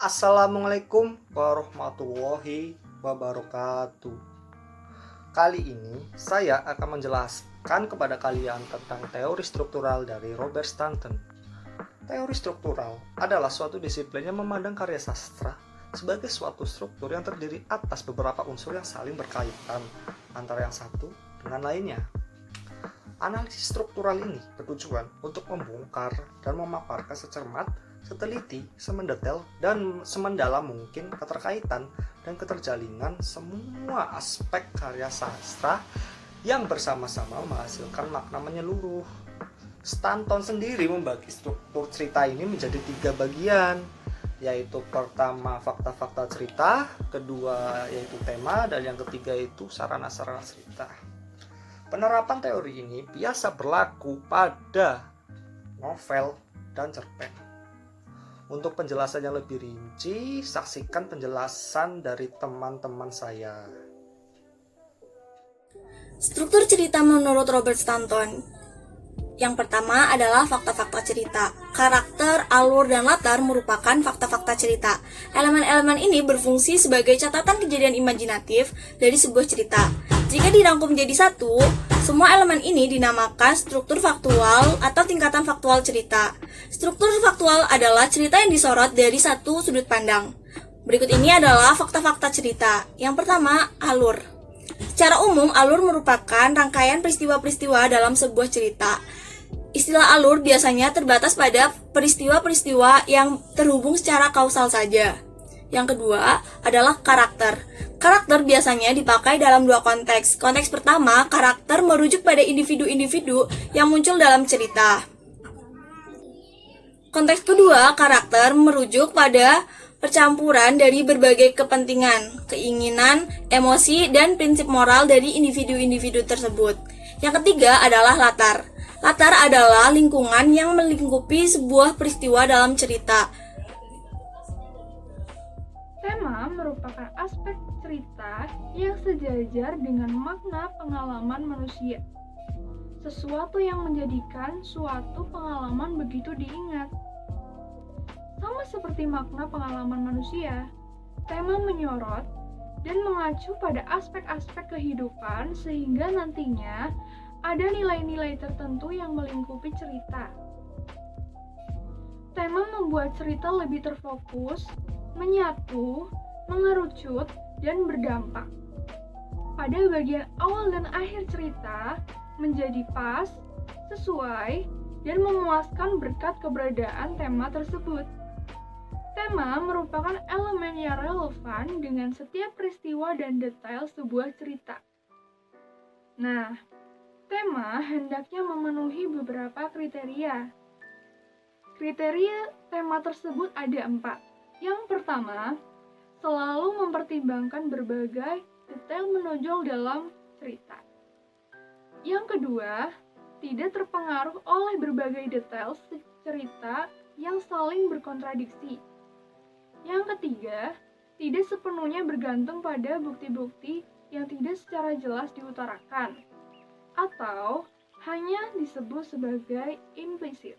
Assalamualaikum warahmatullahi wabarakatuh. Kali ini saya akan menjelaskan kepada kalian tentang teori struktural dari Robert Stanton. Teori struktural adalah suatu disiplin yang memandang karya sastra sebagai suatu struktur yang terdiri atas beberapa unsur yang saling berkaitan antara yang satu dengan lainnya. Analisis struktural ini bertujuan untuk membongkar dan memaparkan secermat, seteliti, semendetail, dan semendalam mungkin keterkaitan dan keterjalinan semua aspek karya sastra yang bersama-sama menghasilkan makna menyeluruh. Stanton sendiri membagi struktur cerita ini menjadi 3 bagian, yaitu pertama fakta-fakta cerita, kedua yaitu tema, dan yang ketiga itu sarana-sarana cerita. Penerapan teori ini biasa berlaku pada novel dan cerpen. Untuk penjelasan yang lebih rinci, saksikan penjelasan dari teman-teman saya. Struktur cerita menurut Robert Stanton. Yang pertama adalah fakta-fakta cerita. Karakter, alur, dan latar merupakan fakta-fakta cerita. Elemen-elemen ini berfungsi sebagai catatan kejadian imajinatif dari sebuah cerita. Jika dirangkum menjadi satu, semua elemen ini dinamakan struktur faktual atau tingkatan faktual cerita. Struktur faktual adalah cerita yang disorot dari satu sudut pandang. Berikut ini adalah fakta-fakta cerita. Yang pertama, alur. Secara umum, alur merupakan rangkaian peristiwa-peristiwa dalam sebuah cerita. Istilah alur biasanya terbatas pada peristiwa-peristiwa yang terhubung secara kausal saja. Yang kedua adalah karakter. Karakter biasanya dipakai dalam 2 konteks. Konteks pertama, karakter merujuk pada individu-individu yang muncul dalam cerita. Konteks kedua, karakter merujuk pada percampuran dari berbagai kepentingan, keinginan, emosi, dan prinsip moral dari individu-individu tersebut. Yang ketiga adalah latar. Latar adalah lingkungan yang melingkupi sebuah peristiwa dalam cerita. Tema merupakan aspek cerita yang sejajar dengan makna pengalaman manusia. Sesuatu yang menjadikan suatu pengalaman begitu diingat. Sama seperti makna pengalaman manusia, tema menyorot dan mengacu pada aspek-aspek kehidupan sehingga nantinya ada nilai-nilai tertentu yang melingkupi cerita. Tema membuat cerita lebih terfokus, menyatu, mengerucut, dan berdampak. Pada bagian awal dan akhir cerita menjadi pas, sesuai, dan memuaskan berkat keberadaan tema tersebut. Tema merupakan elemen yang relevan dengan setiap peristiwa dan detail sebuah cerita. Nah, tema hendaknya memenuhi beberapa kriteria. Kriteria tema tersebut ada 4. Yang pertama, selalu mempertimbangkan berbagai detail menonjol dalam cerita. Yang kedua, tidak terpengaruh oleh berbagai detail cerita yang saling berkontradiksi. Yang ketiga, tidak sepenuhnya bergantung pada bukti-bukti yang tidak secara jelas diutarakan, atau hanya disebut sebagai implisit.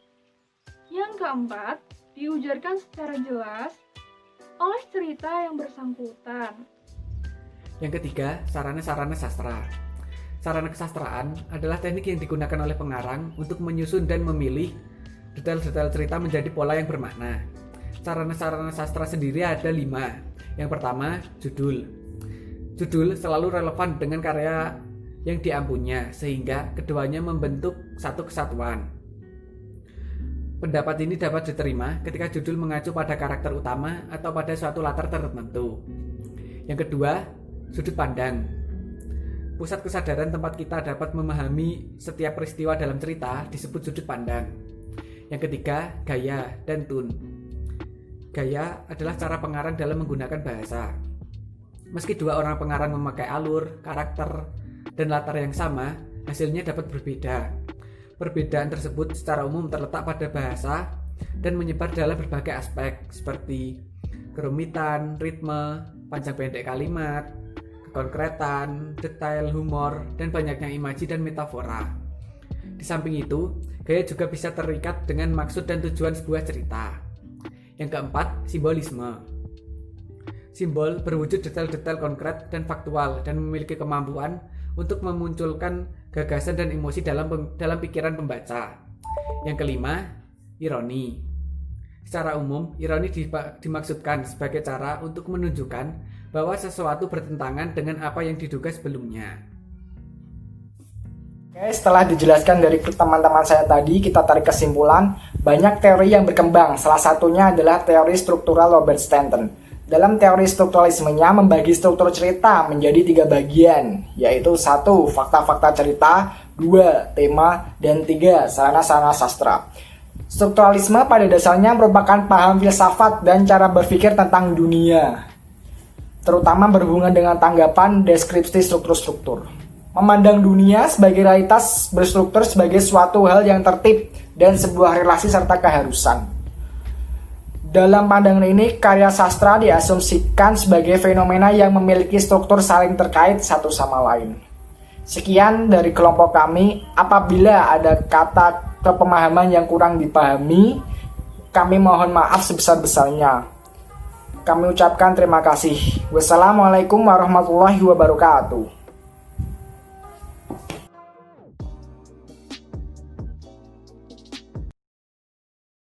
Yang keempat, diujarkan secara jelas oleh cerita yang bersangkutan. Yang ketiga, sarana-sarana sastra. Sarana kesastraan adalah teknik yang digunakan oleh pengarang untuk menyusun dan memilih detail-detail cerita menjadi pola yang bermakna. Sarana-sarana sastra sendiri ada 5. Yang pertama, judul. Judul selalu relevan dengan karya yang diampunya, sehingga keduanya membentuk satu kesatuan. Pendapat ini dapat diterima ketika judul mengacu pada karakter utama atau pada suatu latar tertentu. Yang kedua, sudut pandang. Pusat kesadaran tempat kita dapat memahami setiap peristiwa dalam cerita disebut sudut pandang. Yang ketiga, gaya dan tone. Gaya adalah cara pengarang dalam menggunakan bahasa. Meski 2 orang pengarang memakai alur, karakter, dan latar yang sama, hasilnya dapat berbeda. Perbedaan tersebut secara umum terletak pada bahasa dan menyebar dalam berbagai aspek seperti kerumitan, ritme, panjang pendek kalimat, kekonkretan, detail, humor, dan banyaknya imaji dan metafora. Di samping itu, gaya juga bisa terikat dengan maksud dan tujuan sebuah cerita. Yang keempat, simbolisme. Simbol berwujud detail-detail konkret dan faktual dan memiliki kemampuan untuk memunculkan gagasan dan emosi dalam pikiran pembaca. Yang kelima, ironi. Secara umum, ironi dimaksudkan sebagai cara untuk menunjukkan bahwa sesuatu bertentangan dengan apa yang diduga sebelumnya. Oke, setelah dijelaskan dari teman-teman saya tadi, kita tarik kesimpulan, banyak teori yang berkembang. Salah satunya adalah teori struktural Robert Stanton. Dalam teori strukturalismenya membagi struktur cerita menjadi 3 bagian, yaitu 1. Fakta-fakta cerita, 2. Tema, dan 3. Sarana-sarana sastra. Strukturalisme pada dasarnya merupakan paham filsafat dan cara berpikir tentang dunia, terutama berhubungan dengan tanggapan deskripsi struktur-struktur. Memandang dunia sebagai realitas berstruktur sebagai suatu hal yang tertib dan sebuah relasi serta keharusan. Dalam pandangan ini, karya sastra diasumsikan sebagai fenomena yang memiliki struktur saling terkait satu sama lain. Sekian dari kelompok kami. Apabila ada kata kepemahaman yang kurang dipahami, kami mohon maaf sebesar-besarnya. Kami ucapkan terima kasih. Wassalamualaikum warahmatullahi wabarakatuh.